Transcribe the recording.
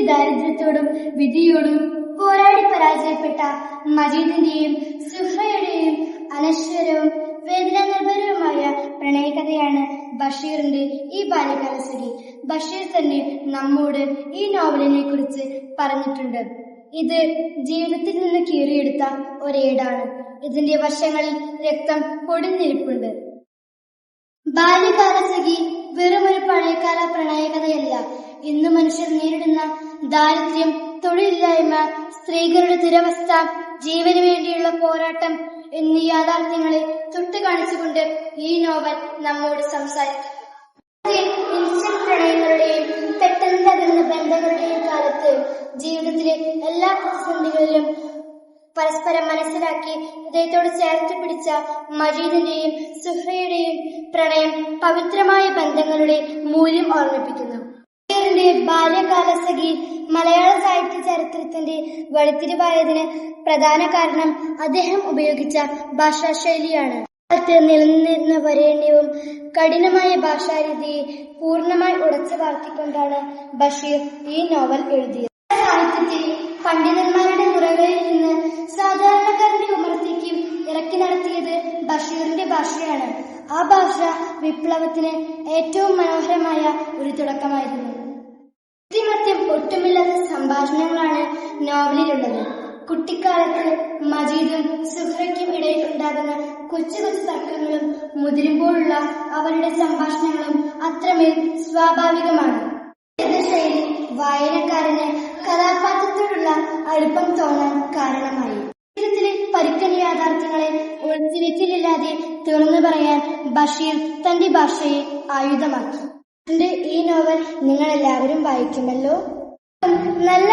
ദാരിദ്ര്യത്തോടും വിധിയോടും പോരാടി പരാജയപ്പെട്ട മജീദിന്റെയും സുഹ്റയുടെയും അനശ്വരവും വേദനാനിർഭരവുമായ പ്രണയകഥയാണ് ബഷീറിന്റെ ഈ ബാല്യകാലസഖി. ബഷീർ തന്നെ നമ്മോട് ഈ നോവലിനെ കുറിച്ച് പറഞ്ഞിട്ടുണ്ട്. ഇത് ജീവിതത്തിൽ നിന്ന് കീറിയെടുത്ത ഒരേടാണ്. ഇതിന്റെ വശങ്ങളിൽ രക്തം പൊടിഞ്ഞിരിപ്പുണ്ട്. ബാല്യകാലസഖി വെറുമൊരു പഴയകാല പ്രണയകഥയല്ല. ഇന്ന് മനുഷ്യർ നേരിടുന്ന ദാരിദ്ര്യം, തൊഴിലില്ലായ്മ, സ്ത്രീകളുടെ ദുരവസ്ഥ, ജീവന് വേണ്ടിയുള്ള പോരാട്ടം എന്നീ യാഥാർത്ഥ്യങ്ങളെ തൊട്ടു കാണിച്ചുകൊണ്ട് ഈ നോവൽ നമ്മോട് സംസാരിക്കുന്നു. ഇൻസ്റ്റന്റ് പ്രണയങ്ങളുടെയും പെട്ടെന്ന് തകരുന്ന ബന്ധങ്ങളുടെയും കാലത്ത് ജീവിതത്തിലെ എല്ലാ പ്രതിസന്ധികളിലും പരസ്പരം മനസ്സിലാക്കി ഹൃദയത്തോട് ചേർത്ത് പിടിച്ച മജീദിന്റെയും സുഹ്റയുടെയും പ്രണയം പവിത്രമായ ബന്ധങ്ങളുടെ മൂല്യം ഓർമ്മിപ്പിക്കുന്നു. ബഷീറിന്റെ ബാല്യകാലസഖി മലയാള സാഹിത്യ ചരിത്രത്തിന്റെ വഴിത്തിരിവായതിന് പ്രധാന കാരണം അദ്ദേഹം ഉപയോഗിച്ച ഭാഷാശൈലിയാണ്. കാലത്ത് നിലനിന്നിരുന്ന വരേണ്യവും കഠിനമായ ഭാഷാരീതിയെ പൂർണ്ണമായി ഉടച്ചു വാർത്തിക്കൊണ്ടാണ് ബഷീർ ഈ നോവൽ എഴുതിയത്. സാഹിത്യത്തിൽ പണ്ഡിതന്മാരുടെ മുറകളിൽ നിന്ന് സാധാരണക്കാരന്റെ ഉമർത്തേക്ക് ഇറക്കി നടത്തിയത് ബഷീറിന്റെ ഭാഷയാണ്. ആ ഭാഷ വിപ്ലവത്തിന് ഏറ്റവും മനോഹരമായ ഒരു തുടക്കമായിരുന്നു. കൃത്രിമത്യം ഒട്ടുമില്ലാത്ത സംഭാഷണങ്ങളാണ് നോവലിലുള്ളത്. കുട്ടിക്കാലത്ത് മജീദും സുഹ്റയ്ക്കും ഇടയിൽ ഉണ്ടാകുന്ന കൊച്ചു കൊച്ചു തർക്കങ്ങളും മുതിരുമ്പോഴുള്ള അവരുടെ സംഭാഷണങ്ങളും അത്രമേൽ സ്വാഭാവികമാണ്. ശൈലി വായനക്കാരന് കഥാപാത്രത്തോടുള്ള അടുപ്പം തോന്നാൻ കാരണമായി. ജീവിതത്തിലെ പരിക്കൻ യാഥാർത്ഥ്യങ്ങളെ ഒളിച്ചുവെച്ചിലില്ലാതെ തുറന്നു പറയാൻ ബഷീർ തന്റെ ഭാഷയെ ആയുധമാക്കി. ഈ നോവൽ നിങ്ങൾ എല്ലാവരും വായിക്കുമല്ലോ. നല്ല